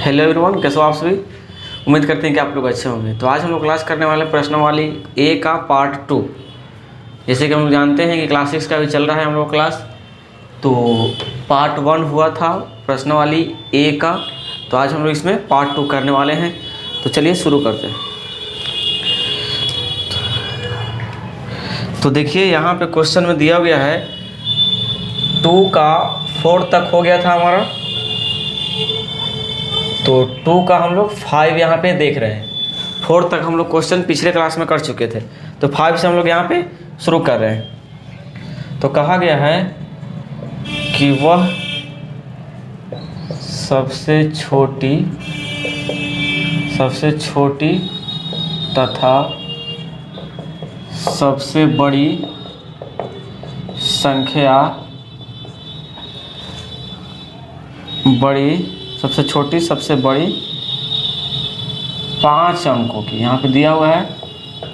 Hello everyone, कैसे हो आप सभी। उम्मीद करते हैं कि आप लोग अच्छे होंगे। तो आज हम लोग क्लास करने वाले प्रश्नावली ए का पार्ट 2। जैसे कि हम लोग जानते हैं कि क्लास 6 का भी चल रहा है हम लोग क्लास। तो पार्ट 1 हुआ था प्रश्नावली ए का, तो आज हम लोग इसमें पार्ट 2 करने वाले हैं। तो चलिए शुरू करते हैं। तो देखिए यहाँ पे क्वेश्चन में दिया गया है 2 का 4 तक हो गया था हमारा, तो 2 का हम लोग 5 यहाँ पे देख रहे हैं। 4 तक हम लोग क्वेश्चन पिछले क्लास में कर चुके थे, तो 5 से हम लोग यहाँ पे शुरू कर रहे हैं। तो कहा गया है कि वह सबसे छोटी तथा सबसे बड़ी संख्या सबसे छोटी सबसे बड़ी 5 अंकों की, यहाँ पे दिया हुआ है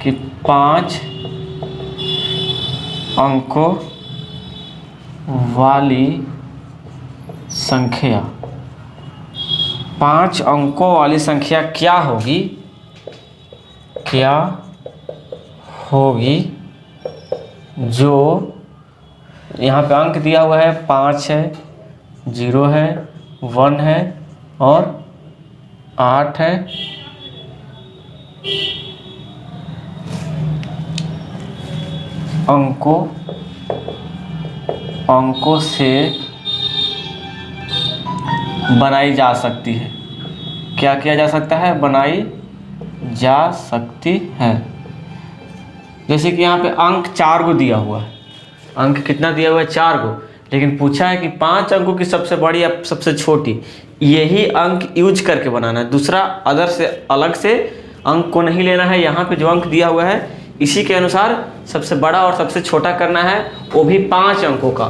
कि 5 अंकों वाली संख्या, 5 अंकों वाली संख्या क्या होगी जो यहाँ पे अंक दिया हुआ है 5 है, 0 है, 1 है और 8 है। अंकों से बनाई जा सकती है। क्या किया जा सकता है? बनाई जा सकती है। जैसे कि यहाँ पे अंक 4 को दिया हुआ है। अंक कितना दिया हुआ है? 4 को। लेकिन पूछा है कि 5 अंकों की सबसे बड़ी या सबसे छोटी, यही अंक यूज करके बनाना है। दूसरा अलग से अंक को नहीं लेना है। यहाँ पे जो अंक दिया हुआ है इसी के अनुसार सबसे बड़ा और सबसे छोटा करना है, वो भी 5 अंकों का।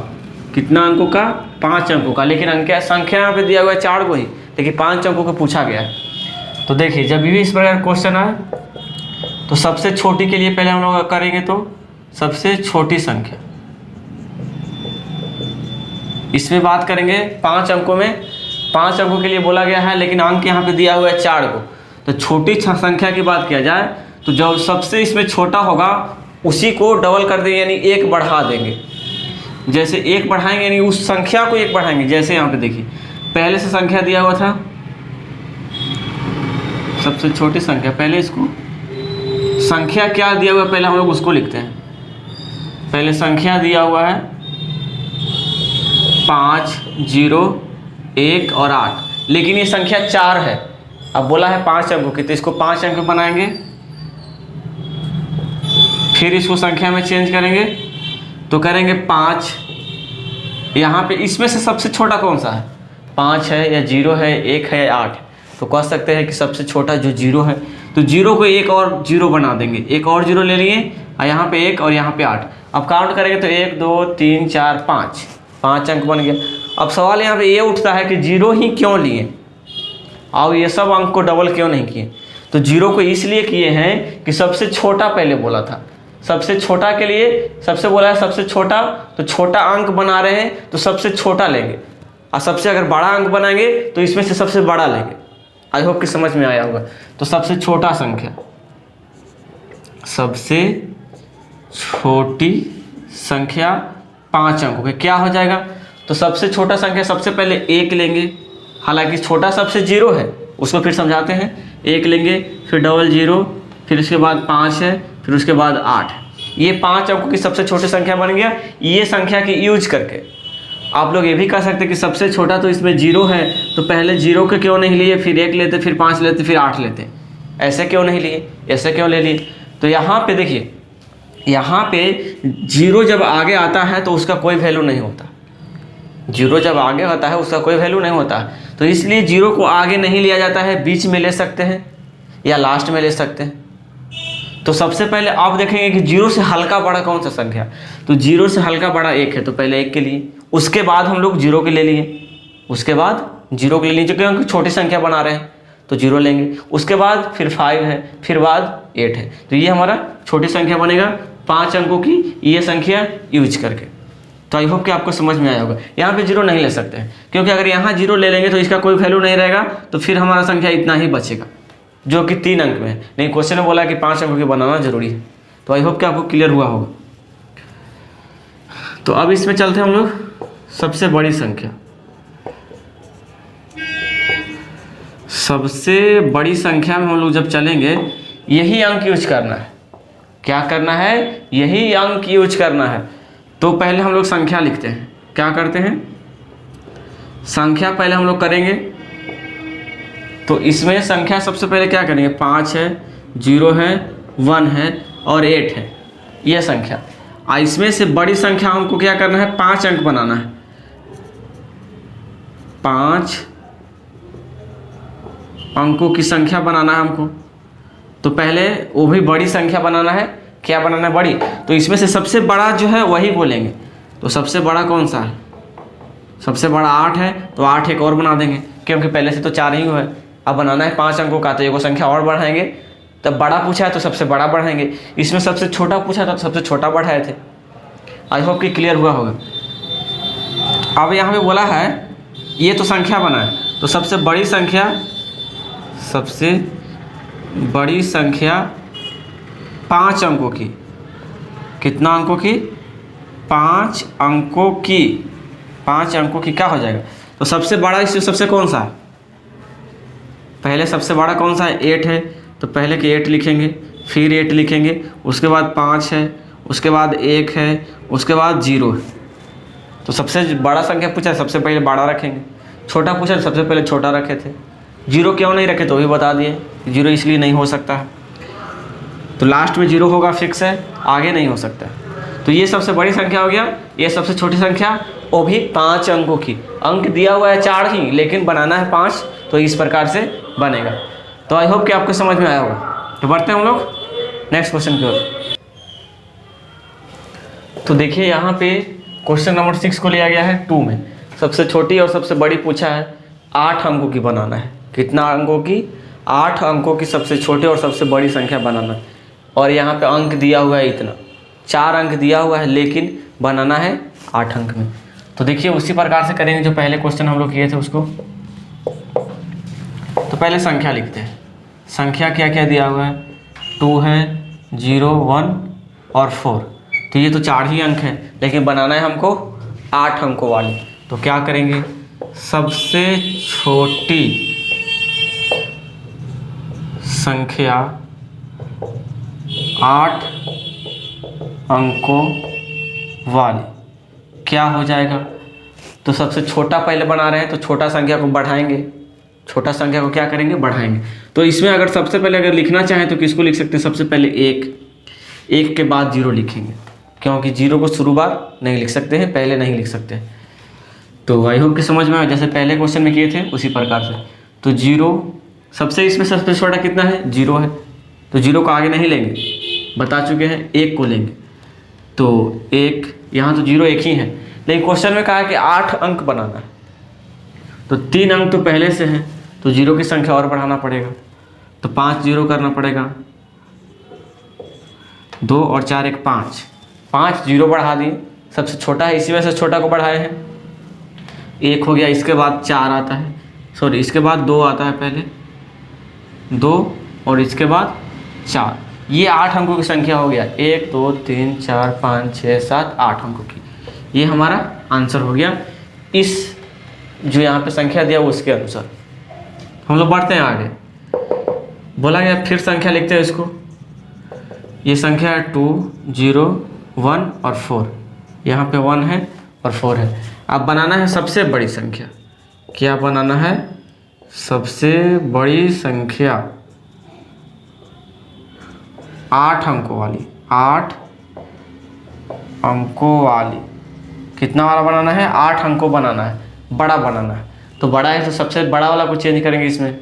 कितना अंकों का? 5 अंकों का। लेकिन अंक संख्या यहाँ पे दिया हुआ है 4 को ही, लेकिन 5 अंकों को पूछा गया है। तो देखिए, जब भी इस प्रकार क्वेश्चन आए तो सबसे छोटी के लिए पहले हम लोग करेंगे। तो सबसे छोटी संख्या, इसमें बात करेंगे 5 अंकों में। 5 अंकों के लिए बोला गया है, लेकिन अंक यहाँ पे दिया हुआ है 4 को। तो छोटी संख्या की बात किया जाए तो जो सबसे इसमें छोटा होगा उसी को डबल कर देंगे, यानी 1 बढ़ा देंगे। जैसे 1 बढ़ाएंगे यानी उस संख्या को 1 बढ़ाएंगे। जैसे यहाँ पे देखिए, पहले से संख्या दिया हुआ था सबसे छोटी संख्या, पहले इसको संख्या क्या दिया हुआ है पहले हम लोग उसको लिखते हैं। पहले संख्या दिया हुआ है 5, 0, 1 और 8, लेकिन ये संख्या 4 है। अब बोला है 5 अंकों की, तो इसको 5 अंक बनाएंगे, फिर इसको संख्या में चेंज करेंगे तो करेंगे 5। यहाँ पे इसमें से सबसे छोटा कौन सा है? 5 है या 0 है, 1 है या 8? तो कह सकते हैं कि सबसे छोटा जो 0 है, तो 0 को 1 और 0 बना देंगे। 1 और 0 ले लिए, और यहाँ पे 1 और यहाँ पे 8। अब काउंट करेंगे तो 1, 2, 3, 4, 5 अंक बन गया। अब सवाल यहाँ पे ये उठता है कि 0 ही क्यों लिए और ये सब अंक को डबल क्यों नहीं किए? तो 0 को इसलिए किए हैं कि सबसे छोटा पहले बोला था। सबसे छोटा के लिए सबसे बोला है सबसे छोटा, तो छोटा अंक बना रहे हैं तो सबसे छोटा लेंगे, और सबसे अगर बड़ा अंक बनाएंगे तो इसमें से सबसे बड़ा लेंगे। आई होप कि समझ में आया होगा। तो सबसे छोटा संख्या, सबसे छोटी संख्या 5 अंकों के क्या हो जाएगा? तो सबसे छोटा संख्या सबसे पहले 1 लेंगे, हालांकि छोटा सबसे 0 है, उसको फिर समझाते हैं। 1 लेंगे, फिर डबल 0, फिर उसके बाद 5 है, फिर उसके बाद 8। ये 5 अंकों की सबसे छोटी संख्या बन गया। ये संख्या की यूज करके आप लोग ये भी कह सकते हैं कि सबसे छोटा तो इसमें 0 है, तो पहले 0 के क्यों नहीं लिए, फिर 1 लेते, फिर 5 लेते, फिर 8 लेते। ऐसे क्यों नहीं लिए, ऐसे क्यों ले लिए? तो यहाँ पे देखिए, यहाँ पे 0 जब आगे आता है तो उसका कोई वैल्यू नहीं होता। 0 जब आगे होता है उसका कोई वैल्यू नहीं होता, तो इसलिए 0 को आगे नहीं लिया जाता है, बीच में ले सकते हैं या लास्ट में ले सकते हैं। तो सबसे पहले आप देखेंगे कि 0 से हल्का बड़ा कौन सा संख्या? तो 0 से हल्का बड़ा 1 है, तो पहले 1 के लिए, उसके बाद हम लोग 0 के ले लिए, उसके बाद 0 के ले लीजिए क्योंकि छोटी संख्या बना रहे हैं तो 0 लेंगे। उसके बाद फिर 5 है, फिर बाद 8 है। तो ये हमारा छोटी संख्या बनेगा 5 अंकों की ये संख्या यूज करके। तो आई होप कि आपको समझ में आया होगा। यहाँ पे जीरो नहीं ले सकते हैं, क्योंकि अगर यहाँ जीरो ले लेंगे तो इसका कोई वैल्यू नहीं रहेगा, तो फिर हमारा संख्या इतना ही बचेगा जो कि 3 अंक में है। नहीं, क्वेश्चन में बोला कि 5 अंकों की बनाना जरूरी है। तो आई होप कि आपको क्लियर हुआ होगा। तो अब इसमें चलते हैं हम लोग सबसे बड़ी संख्या। सबसे बड़ी संख्या में हम लोग जब चलेंगे, यही अंक यूज करना है। क्या करना है? यही अंक यूज करना है। तो पहले हम लोग संख्या लिखते हैं। क्या करते हैं? संख्या पहले हम लोग करेंगे। तो इसमें संख्या सबसे पहले क्या करेंगे? 5 है, 0 है, 1 है और 8 है, यह संख्या। इसमें से बड़ी संख्या हमको क्या करना है? 5 अंक बनाना है। 5 अंकों की संख्या बनाना है हमको। तो पहले वो भी बड़ी संख्या बनाना है। क्या बनाना है? बड़ी। तो इसमें से सबसे बड़ा जो है वही बोलेंगे। तो सबसे बड़ा कौन सा है? सबसे बड़ा 8 है, तो 8 एक और बना देंगे, क्योंकि पहले से तो 4 ही है। अब बनाना है 5 अंकों का, तो एगो संख्या और बढ़ाएंगे। तब बड़ा पूछा है तो सबसे बड़ा बढ़ाएंगे। इसमें सबसे छोटा पूछा था तो सबसे छोटा बढ़ाए थे। आई होप कि क्लियर हुआ होगा। अब यहाँ पे बोला है ये तो संख्या बना है, तो सबसे बड़ी संख्या 5 अंकों की। कितना अंकों की? 5 अंकों की। 5 अंकों की क्या हो जाएगा? तो सबसे बड़ा इससे सबसे कौन सा है? पहले सबसे बड़ा कौन सा है? 8 है, तो पहले के 8 लिखेंगे, फिर 8 लिखेंगे, उसके बाद 5 है, उसके बाद 1 है, उसके बाद 0 है। तो सबसे बड़ा संख्या पूछा, सबसे पहले बड़ा रखेंगे। छोटा पूछा, सबसे पहले छोटा रखे थे। 0 क्यों नहीं रखे तो भी बता दिए। 0 इसलिए नहीं हो सकता है, तो लास्ट में 0 होगा, फिक्स है, आगे नहीं हो सकता। तो ये सबसे बड़ी संख्या हो गया। ये सबसे छोटी संख्या, वो भी 5 अंकों की। अंक दिया हुआ है 4 ही, लेकिन बनाना है 5, तो इस प्रकार से बनेगा। तो आई होप कि आपको समझ में आया होगा। तो बढ़ते हैं हम लोग नेक्स्ट क्वेश्चन की ओर। तो देखिए यहाँ पे क्वेश्चन नंबर 6 को लिया गया है 2 में। सबसे छोटी और सबसे बड़ी पूछा है, 8 अंकों की बनाना है। कितना अंकों की? 8 अंकों की सबसे छोटे और सबसे बड़ी संख्या बनाना है। और यहाँ पे अंक दिया हुआ है इतना, 4 अंक दिया हुआ है, लेकिन बनाना है 8 अंक में। तो देखिए उसी प्रकार से करेंगे जो पहले क्वेश्चन हम लोग किए थे उसको। तो पहले संख्या लिखते हैं। संख्या क्या क्या दिया हुआ है? 2 है, 0, 1 और 4। तो ये तो 4 ही अंक है, लेकिन बनाना है हमको 8 अंकों वाली। तो क्या करेंगे? सबसे छोटी संख्या 8 अंकों वाली क्या हो जाएगा? तो सबसे छोटा पहले बना रहे हैं, तो छोटा संख्या को बढ़ाएंगे। छोटा संख्या को क्या करेंगे? बढ़ाएंगे। तो इसमें अगर सबसे पहले अगर लिखना चाहें तो किसको लिख सकते हैं? सबसे पहले 1 के बाद 0 लिखेंगे, क्योंकि 0 को शुरुआत नहीं लिख सकते हैं, पहले नहीं लिख सकते। तो आई होप कि समझ में आया, जैसे पहले क्वेश्चन में किए थे उसी प्रकार से। तो 0 सबसे, इसमें सबसे छोटा कितना है? 0 है, तो 0 को आगे नहीं लेंगे, बता चुके हैं। 1 को लेंगे, तो 1, यहाँ तो 0 1 ही है, लेकिन क्वेश्चन में कहा है कि 8 अंक बनाना है। तो 3 अंक तो पहले से हैं, तो 0 की संख्या और बढ़ाना पड़ेगा। तो 5 0 करना पड़ेगा, 2 और 4 1 5, 5 0 बढ़ा दिए। सबसे छोटा है, इसी वजह से छोटा को बढ़ाए हैं। 1 हो गया, इसके बाद 4 आता है, सॉरी इसके बाद 2 आता है, पहले 2 और इसके बाद 4। ये 8 अंकों की संख्या हो गया। 1 2 3 4 5 6 7 8 अंकों की। ये हमारा आंसर हो गया इस जो यहाँ पे संख्या दिया उसके अनुसार। हम लोग बढ़ते हैं आगे। बोला गया फिर संख्या लिखते हैं इसको। ये संख्या है 2 0 1 और 4। यहाँ पे 1 है और 4 है। अब बनाना है सबसे बड़ी संख्या। क्या बनाना है? सबसे बड़ी संख्या 8 अंकों वाली। 8 अंकों वाली कितना वाला बनाना है? 8 अंकों बनाना है, बड़ा बनाना है। तो बड़ा है तो सबसे बड़ा वाला को चेंज करेंगे इसमें।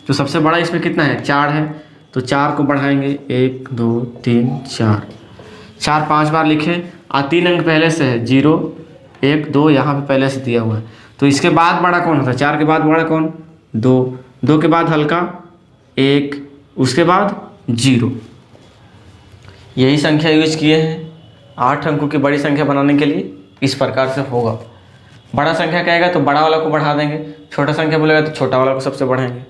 तो सबसे बड़ा इसमें कितना है? 4 है, तो 4 को बढ़ाएंगे 1 2 3 4, 4 5 बार लिखे। 3 अंक पहले से है, 0 1 2 यहाँ पे पहले से दिया हुआ है। तो इसके बाद बड़ा कौन होता है? 4 के बाद बड़ा कौन? 2, 2 के बाद हल्का 1, उसके बाद 0। यही संख्या यूज किए हैं 8 अंकों की बड़ी संख्या बनाने के लिए। इस प्रकार से होगा। बड़ा संख्या कहेगा तो बड़ा वाला को बढ़ा देंगे, छोटा संख्या बोलेगा तो छोटा वाला को सबसे बढ़ाएंगे।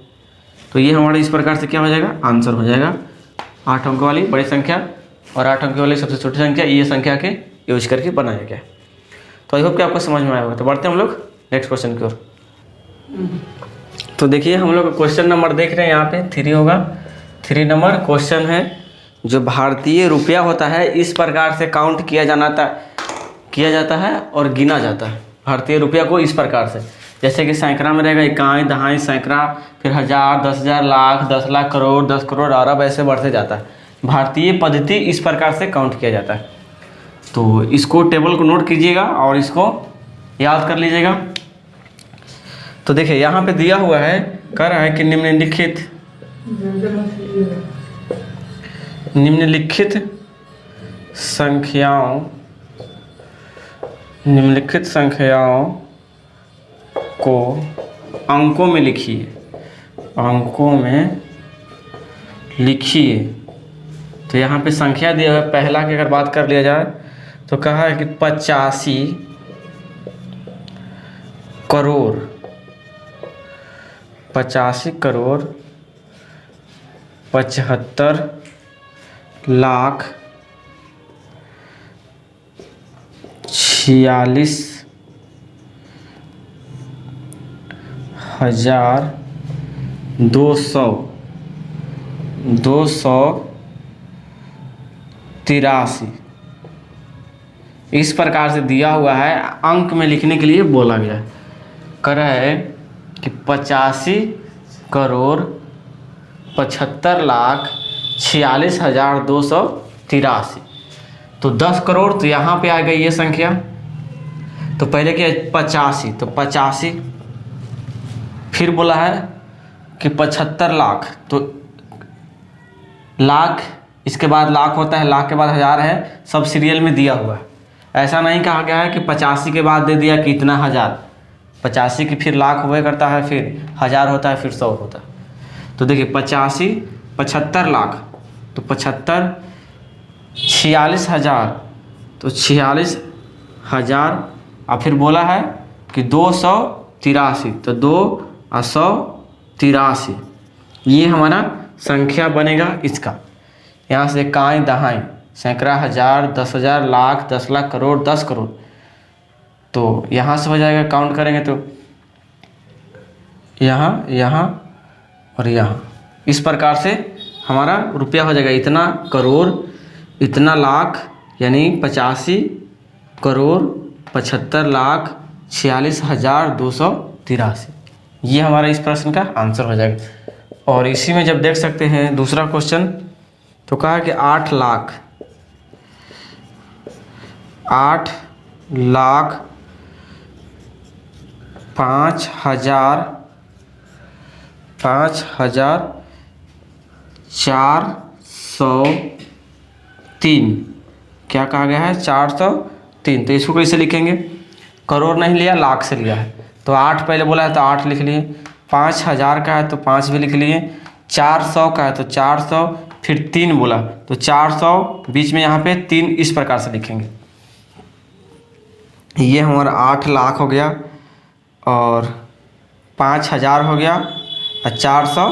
तो ये हमारा इस प्रकार से क्या हो जाएगा, आंसर हो जाएगा 8 अंक वाली बड़ी संख्या और 8 अंक वाली सबसे छोटी संख्या, ये संख्या के यूज करके बनाया गया। तो आई होप कि आपको समझ में आया होगा। तो बढ़ते हैं हम लोग नेक्स्ट क्वेश्चन की ओर। तो देखिए हम लोग क्वेश्चन नंबर देख रहे हैं, यहाँ पे 3 होगा। 3 नंबर क्वेश्चन है, जो भारतीय रुपया होता है इस प्रकार से काउंट किया जाता है और गिना जाता है। भारतीय रुपया को इस प्रकार से, जैसे कि सैकड़ा में रहेगा इकाई, दहाई, सैकड़ा, फिर 1000, 10,000, लाख, 10 लाख, करोड़, 10 करोड़, अरब, ऐसे बढ़ते जाता है। भारतीय पद्धति इस प्रकार से काउंट किया जाता है। तो इसको टेबल को नोट कीजिएगा और इसको याद कर लीजिएगा। तो देखिए यहाँ पे दिया हुआ है, कह रहा है कि निम्नलिखित संख्याओं को अंकों में लिखिए। तो यहाँ पे संख्या दिया हुआ है। पहला की अगर बात कर लिया जाए तो कहा है कि 85 करोड़ 75 लाख 46,283 इस प्रकार से दिया हुआ है। अंक में लिखने के लिए बोला गया है। कह रहा है कि 85 करोड़ 75 लाख 46,283। तो 10 करोड़, तो यहाँ पे आ गई ये संख्या। तो पहले क्या 85, तो 85, फिर बोला है कि 75 लाख, तो लाख, इसके बाद लाख होता है, लाख के बाद 1000 है, सब सीरियल में दिया हुआ है। ऐसा नहीं कहा गया है कि 85 के बाद दे दिया कि इतना 1000। 85 की फिर लाख हुआ करता है, फिर 1000 होता है, फिर 100 होता है। तो देखिए 85 75 लाख, तो 75 46,000, तो 46,000, और फिर बोला है कि 283, तो 283 ये हमारा संख्या बनेगा इसका। यहाँ से इकाई, दहाई, सैकड़ा, 1000, 10,000, लाख, 10 लाख, करोड़, 10 करोड़। तो यहाँ से हो जाएगा, काउंट करेंगे तो यहाँ और यहाँ, इस प्रकार से हमारा रुपया हो जाएगा। इतना करोड़, इतना लाख, यानी 85 करोड़ 75 लाख 46,283। ये हमारा इस प्रश्न का आंसर हो जाएगा। और इसी में जब देख सकते हैं दूसरा क्वेश्चन, तो कहा कि 8 लाख 5,0403, क्या कहा गया है 403। तो इसको कैसे लिखेंगे, करोड़ नहीं लिया, लाख से लिया है। तो 8 पहले बोला है तो 8 लिख लिए, 5,000 का है तो 5 भी लिख लिए, 400 का है तो 400, फिर 3 बोला तो 400, बीच में यहाँ पे 3 इस प्रकार से लिखेंगे। ये हमारा 8 लाख हो गया, और 5,000 हो गया, और 400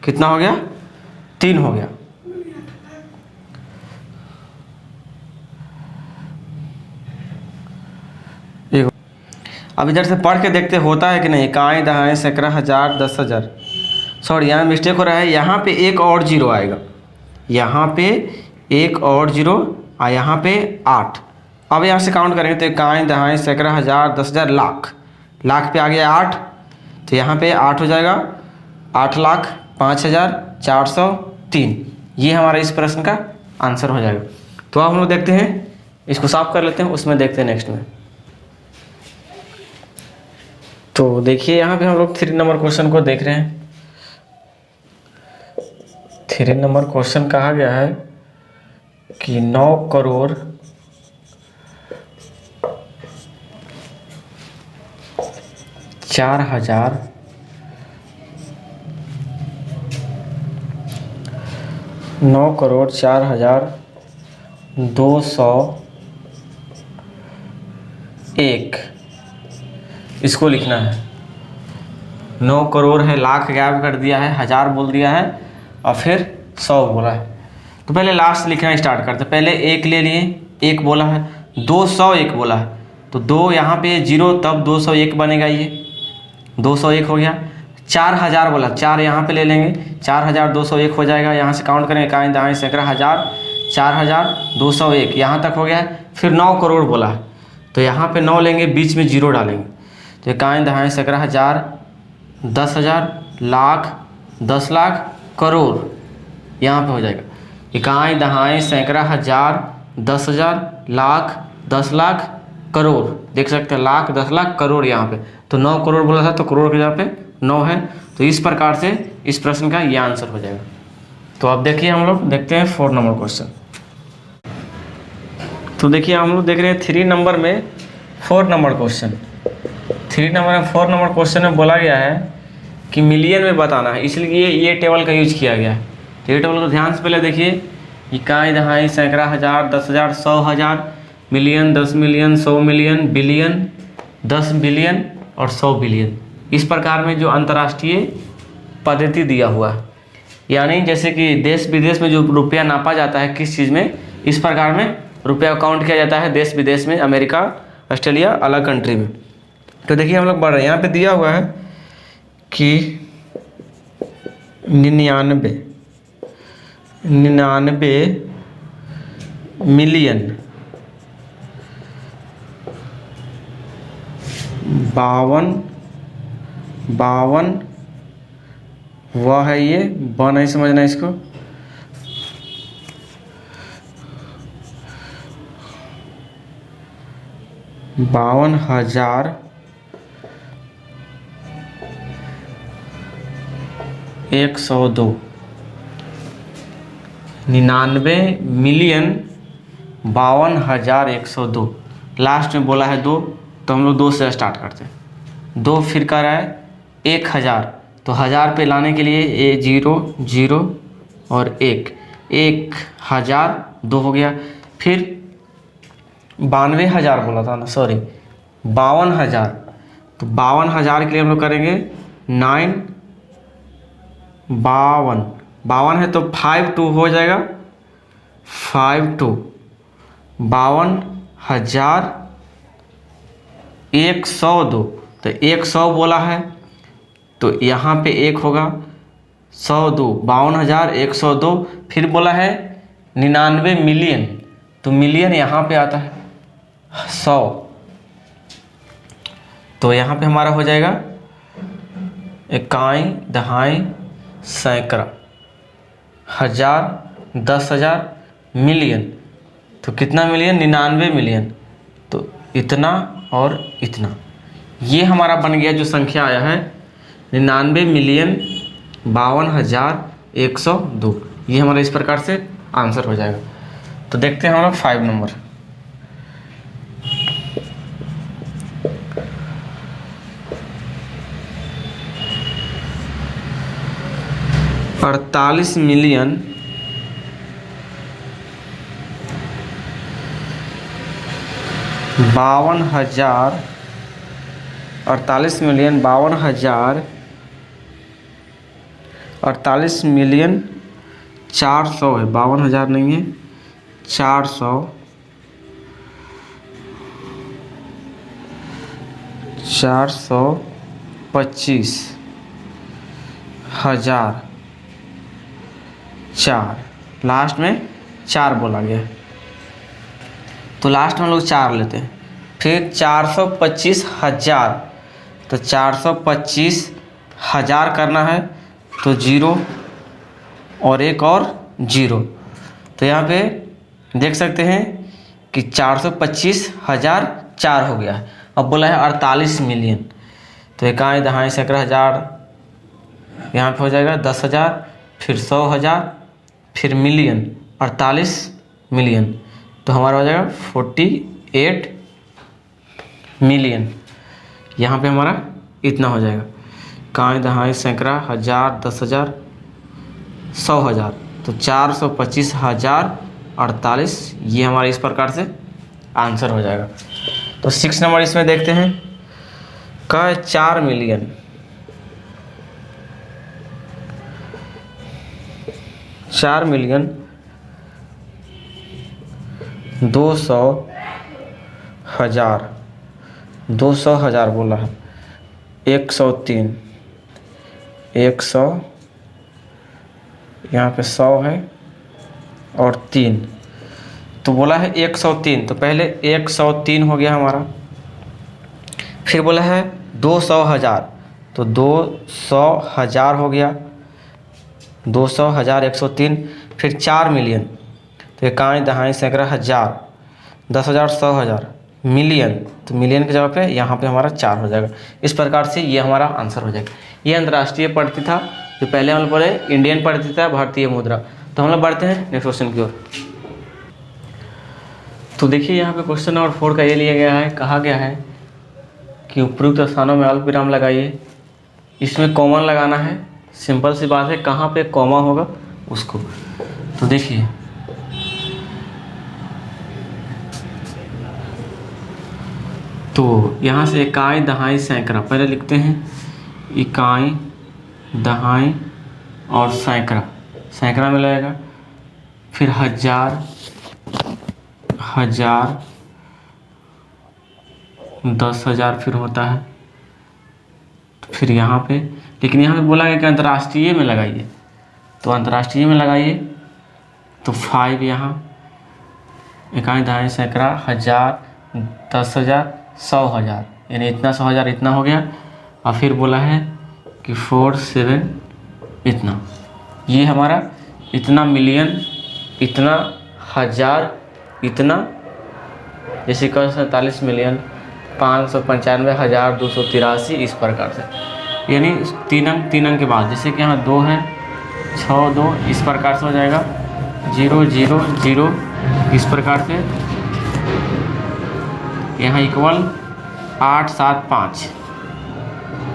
कितना हो गया, 3 हो गया। अब इधर से पढ़ के देखते होता है कि नहीं। इकाई, दहाई, सैकड़ा, 1000, 10,000, सॉरी यहाँ मिस्टेक हो रहा है। यहाँ पे एक और जीरो आएगा, यहाँ पे एक और जीरो, और यहाँ पे 8। अब यहाँ से काउंट करेंगे तो इकाई, दहाई, सैकड़ा, 1000, 10,000, लाख, लाख पे आ गया 8, तो यहाँ पे 8 हो जाएगा। 8 लाख 5,403 ये हमारा इस प्रश्न का आंसर हो जाएगा। तो अब हम लोग देखते हैं, इसको साफ कर लेते हैं, उसमें देखते हैं नेक्स्ट में। तो देखिए यहाँ पे हम लोग 3 नंबर क्वेश्चन को देख रहे हैं। 3 नंबर क्वेश्चन कहा गया है कि 9 करोड़ 4,000 200 1, इसको लिखना है। 9 करोड़ है, लाख गायब कर दिया है, हज़ार बोल दिया है और फिर 100 बोला है। तो पहले लास्ट लिखना स्टार्ट करते। पहले 1 ले लिए, 1 बोला है, 201 बोला है, तो 2 यहाँ पे 0, तब 201 बनेगा, ये 201 हो गया। 4000 बोला, 4 यहाँ पे ले लेंगे, 4201 हो जाएगा। यहाँ से काउंट करेंगे, इकाई दहाई सैकड़ा हज़ार, 4201 यहाँ तक हो गया है। फिर 9 करोड़ बोला है, तो यहाँ पे 9 लेंगे, बीच में 0 डालेंगे, तो इकाई दहाई सैकड़ा हज़ार, 10,000, लाख, 10 लाख, करोड़ यहाँ पे हो जाएगा। इकाई दहाई सैकड़ा हज़ार, 10,000, लाख, 10 लाख, करोड़, देख सकते हैं, लाख, 10 लाख, करोड़ यहाँ पे। तो 9 करोड़ बोला था, तो करोड़ के जगह पे 9 है। तो इस प्रकार से इस प्रश्न का ये आंसर हो जाएगा। तो अब देखिए हम लोग देखते हैं 4 नंबर क्वेश्चन। तो देखिए हम लोग देख रहे हैं 3 नंबर में 4 नंबर क्वेश्चन। 3 नंबर में 4 नंबर क्वेश्चन में बोला गया है कि मिलियन में बताना है, इसलिए ये टेबल का यूज किया गया है। तो ये टेबल को ध्यान से पहले देखिए, इकाई दहाई सैकड़ा हज़ार, 10,000, 100,000, million, 10 million, 100 million, billion, 10 billion और 100 बिलियन। इस प्रकार में जो अंतर्राष्ट्रीय पद्धति दिया हुआ है, यानी जैसे कि देश विदेश में जो रुपया नापा जाता है किस चीज़ में, इस प्रकार में रुपया काउंट किया जाता है देश विदेश में, अमेरिका, ऑस्ट्रेलिया, अलग कंट्री में। तो देखिए हम लोग बढ़ रहे हैं, यहाँ पे दिया हुआ है कि 99 मिलियन 52 वह है, ये ब नहीं समझना इसको, 52,102, 99 मिलियन 52,102। लास्ट में बोला है 2, तो हम लोग 2 से स्टार्ट करते हैं। 2 फिर कर रहा है 1000, तो 1000 पे लाने के लिए ये 0 0 और 1, 1000, 2 हो गया। फिर 92,000 बोला था ना, सॉरी 52,000, तो 52,000 के लिए हम लोग करेंगे 9, 52 है तो 52 हो जाएगा, 52, 52,102, तो 100 बोला है, तो यहाँ पे 1 होगा, 102, 52,102। फिर बोला है 99 मिलियन, तो मिलियन यहाँ पे आता है 100, तो यहाँ पे हमारा हो जाएगा इकाई दहाई सैकड़ा हज़ार, 10,000, मिलियन, तो कितना मिलियन, 99 मिलियन, तो इतना और इतना, ये हमारा बन गया जो संख्या आया है 99 मिलियन 52,102। ये हमारा इस प्रकार से आंसर हो जाएगा। तो देखते हैं हम लोग 5 नंबर। अड़तालीस मिलियन 52,000, 48 मिलियन 52,000, 48 मिलियन 400 है, 52,000 नहीं है, 400, 425,000, 4, लास्ट में 4 बोला गया, तो लास्ट में हम लोग 4 लेते हैं। फिर 425,000, तो 425,000 करना है, तो 0 और 1 और 0, तो यहाँ पे देख सकते हैं कि 425,000 4 हो गया है। अब बोला है 48 मिलियन, तो इकाई दहाई सैकड़ा हज़ार यहाँ पे हो जाएगा 10,000, फिर 100,000, फिर मिलियन, 48 मिलियन, तो हमारा हो जाएगा 48 मिलियन। यहाँ पे हमारा इतना हो जाएगा, इकाई दहाई सैकड़ा हज़ार, 10,000, 100,000, तो 425,048, ये हमारा इस प्रकार से आंसर हो जाएगा। तो 6 नंबर इसमें देखते हैं, का 4 मिलियन 200,000 200,000 बोला है, 103 100 यहाँ पे 100 है और 3, तो बोला है 103, तो पहले 103 हो गया हमारा। फिर बोला है 200,000, तो 200,000 हो गया, 200,000 103, फिर 4 मिलियन, तो इकाई दहाई सैकड़ा हज़ार, 10,000 100,000 मिलियन, तो मिलियन की जगह पे यहाँ पे हमारा 4 हो जाएगा। इस प्रकार से ये हमारा आंसर हो जाएगा। ये अंतर्राष्ट्रीय पद्धति था, जो पहले हम लोग बोले इंडियन पद्धति था, भारतीय मुद्रा। तो हम लोग बढ़ते हैं नेक्स्ट क्वेश्चन की ओर। तो देखिए यहाँ पे क्वेश्चन नंबर 4 का ये लिया गया है, कहा गया है कि उपयुक्त स्थानों में अल्प विराम लगाइए। इसमें कॉमन लगाना है, सिंपल सी बात है, कहाँ पे कॉमा होगा उसको। तो देखिए तो यहाँ से इकाई दहाई सैकड़ा पहले लिखते हैं, इकाई दहाई और सैकड़ा, सैकड़ा में लगेगा, फिर हज़ार, 10,000 फिर होता है, फिर यहाँ पे, लेकिन यहाँ पे बोला गया कि अंतर्राष्ट्रीय में लगाइए, तो अंतर्राष्ट्रीय में लगाइए, तो 5 यहाँ, इकाई दहाई सैकड़ा, 1000, 10,000, 100,000, यानी इतना 100,000 इतना हो गया। और फिर बोला है कि 4 7 इतना, ये हमारा इतना मिलियन, इतना हज़ार, इतना, जैसे 47 मिलियन 595,283, इस प्रकार से, यानी 3 अंक के बाद, जैसे कि यहाँ 2 है, 6 2, इस प्रकार से हो जाएगा, 0 0 0, इस प्रकार से, यहाँ इक्वल 8 7 5,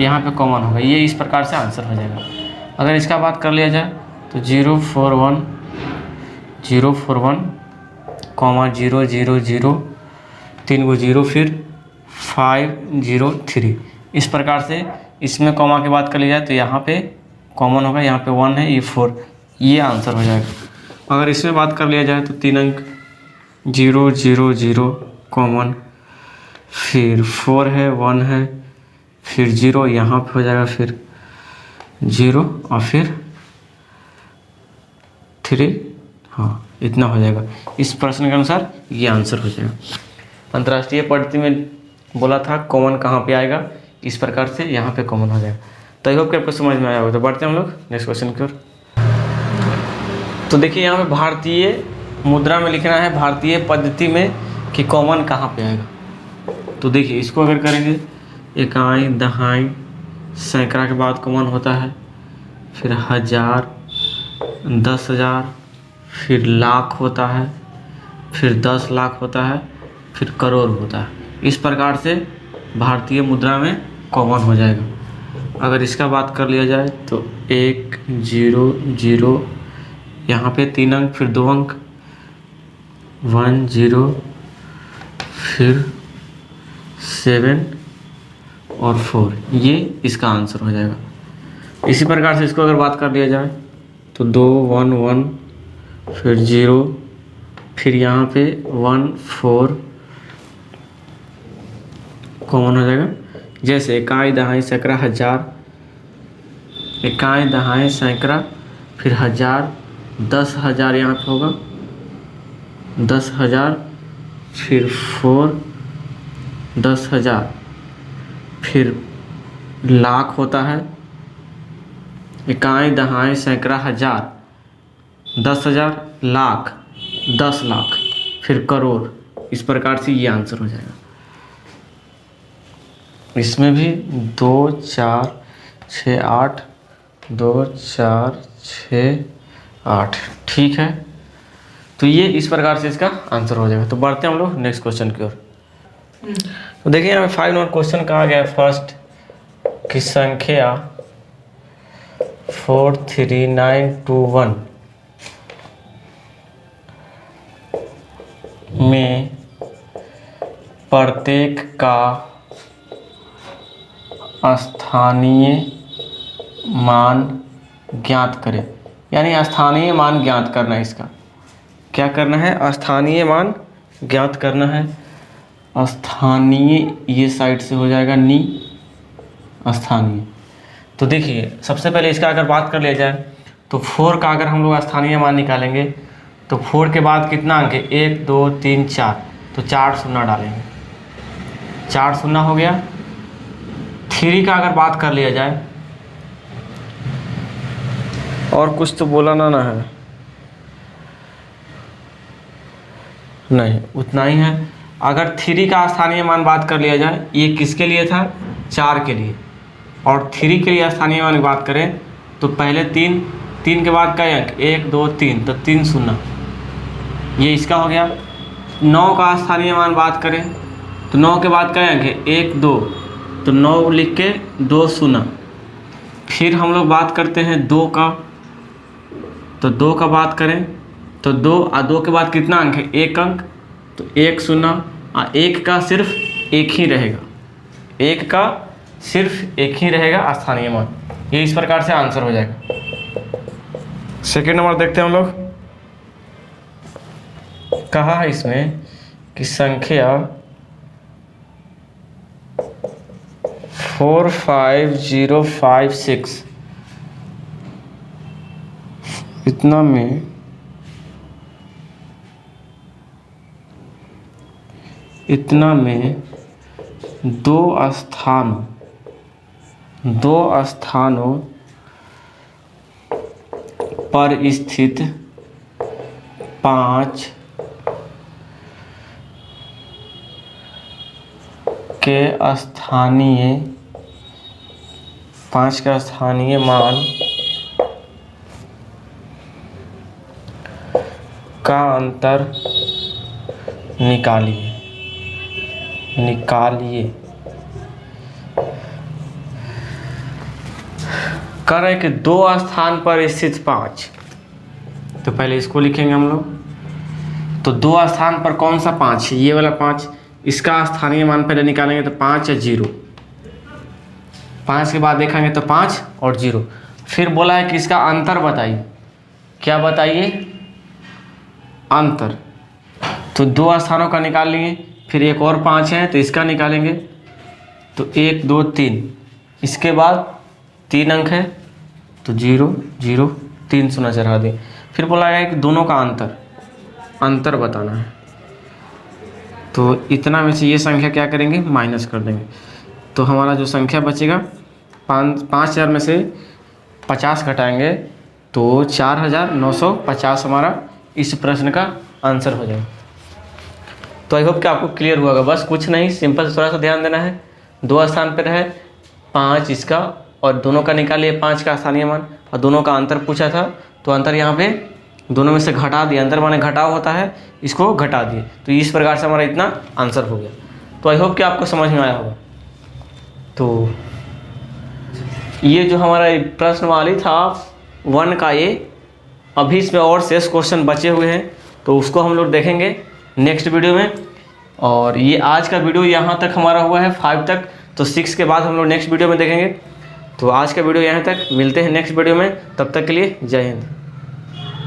यहाँ पे कॉमन होगा, ये इस प्रकार से आंसर हो जाएगा। अगर इसका बात कर लिया जाए तो 041 041, 0 0 0, 3 को 0, फिर 5 0 3, इस प्रकार से। इसमें कॉमा की बात कर ली जाए तो यहाँ पे कॉमन होगा, यहाँ पे 1 है, ये 4, ये आंसर हो जाएगा। अगर इसमें बात कर लिया जाए तो 3 अंक 0 0 0 कॉमन, फिर 4 है, 1 है, फिर 0 यहाँ पे हो जाएगा, फिर 0 और फिर 3, हाँ इतना हो जाएगा। इस प्रश्न के अनुसार ये आंसर हो जाएगा। अंतर्राष्ट्रीय पद्धति में बोला था कॉमन कहाँ पे आएगा, इस प्रकार से यहाँ पे कॉमन हो जाएगा। तो आई होप कि आपको समझ में आया होगा। तो बढ़ते हैं हम लोग नेक्स्ट क्वेश्चन की ओर। तो देखिए यहाँ पे भारतीय मुद्रा में लिखना है, भारतीय पद्धति में कि कॉमन कहाँ पे आएगा। तो देखिए इसको अगर करेंगे, इकाई दहाई सैकड़ा के बाद कॉमन होता है, फिर 1000, 10,000, फिर लाख होता है, फिर 10 लाख होता है, फिर करोड़ होता है। इस प्रकार से भारतीय मुद्रा में कॉमन हो जाएगा। अगर इसका बात कर लिया जाए तो 1 0 0, यहाँ पे 3 अंक, फिर 2 अंक, 1 0, फिर 7 और 4, ये इसका आंसर हो जाएगा। इसी प्रकार से इसको अगर बात कर लिया जाए तो 2 1 1, फिर 0, फिर यहाँ पे 1 4 कॉमन हो जाएगा। जैसे इकाई दहाई सैकड़ा 1000, इकाई दहाई सैकड़ा, फिर 1000, 10,000 यहाँ पे होगा, 10,000, फिर 4, 10,000, फिर लाख होता है, इकाई दहाई सैकड़ा 1000, 10,000, लाख, 10 लाख, फिर करोड़। इस प्रकार से ये आंसर हो जाएगा। इसमें भी 2 4 6 8, 2 4 6 8, ठीक है। तो ये इस प्रकार से इसका आंसर हो जाएगा। तो बढ़ते हैं हम लोग नेक्स्ट क्वेश्चन की ओर। तो देखिए यहाँ पे 5 नंबर क्वेश्चन कहा गया है फर्स्ट की संख्या 43921 में प्रत्येक प्रत्येक का स्थानीय मान ज्ञात करें। यानी स्थानीय मान ज्ञात करना है। इसका क्या करना है? स्थानीय मान ज्ञात करना है। स्थानीय ये साइड से हो जाएगा नी स्थानीय। तो देखिए सबसे पहले इसका अगर बात कर लिया जाए तो 4 का अगर हम लोग स्थानीय मान निकालेंगे तो 4 के बाद कितना अंक है? 1 2 3 4, तो 4 शून्य डालेंगे, 4 शून्य हो गया। 3 का अगर बात कर लिया जाए, और कुछ तो बोला ना है, नहीं उतना ही है। अगर 3 का स्थानीय मान बात कर लिया जाए, ये किसके लिए था? 4 के लिए। और 3 के लिए स्थानीय मान की बात करें तो पहले 3 के बाद कई अंक? 1 2 3, तो 3 शून्य, ये इसका हो गया। 9 का स्थानीय मान बात करें तो 9 के बाद कई अंक है? 1 2, तो 9 लिख के 2 शून्य। फिर हम लोग बात करते हैं 2 का, तो 2 का बात करें तो 2 और 2 के बाद कितना अंक है? 1 अंक, तो 1 शून्य। और 1 का सिर्फ एक ही रहेगा, 1 का सिर्फ एक ही रहेगा स्थानीय मान। ये इस प्रकार से आंसर हो जाएगा। सेकेंड नंबर देखते हैं हम लोग। कहा है इसमें कि संख्या 45056 इतना में दो स्थानों पर स्थित 5 के स्थानीय मान का अंतर निकालिए। कर रहे कि 2 स्थान पर स्थित 5, तो पहले इसको लिखेंगे हम लोग। तो 2 स्थान पर कौन सा 5 है? ये वाला 5। इसका स्थानीय मान पहले निकालेंगे तो 5 या 0। 5 के बाद देखेंगे तो 5 और 0। फिर बोला है कि इसका अंतर बताइए। क्या बताइए? अंतर। तो 2 स्थानों का निकाल लिए, फिर एक और 5 है तो इसका निकालेंगे। तो 1 2 3, इसके बाद 3 अंक है तो 0 0, 3 शून्य चढ़ा दें। फिर बोला है कि दोनों का अंतर बताना है। तो इतना में से ये संख्या क्या करेंगे? माइनस कर देंगे। तो हमारा जो संख्या बचेगा 5000 में से 50 घटाएंगे तो 4950 हमारा इस प्रश्न का आंसर हो जाएगा। तो आई होप कि आपको क्लियर हुआ होगा। बस कुछ नहीं, सिंपल थोड़ा सा ध्यान देना है। 2 स्थान पर है 5 इसका, और दोनों का निकालिए 5 का स्थानीय मान, और दोनों का अंतर पूछा था तो अंतर यहाँ पे दोनों में से घटा दिया। अंतर माने घटाव होता है, इसको घटा दिए। तो इस प्रकार से हमारा इतना आंसर हो गया। तो आई होप कि आपको समझ में आया होगा। तो ये जो हमारा प्रश्नवाली था 1 का, ये अभी इसमें और शेष क्वेश्चन बचे हुए हैं, तो उसको हम लोग देखेंगे नेक्स्ट वीडियो में। और ये आज का वीडियो यहाँ तक हमारा हुआ है 5 तक, तो 6 के बाद हम लोग नेक्स्ट वीडियो में देखेंगे। तो आज का वीडियो यहाँ तक, मिलते हैं नेक्स्ट वीडियो में। तब तक के लिए जय हिंद।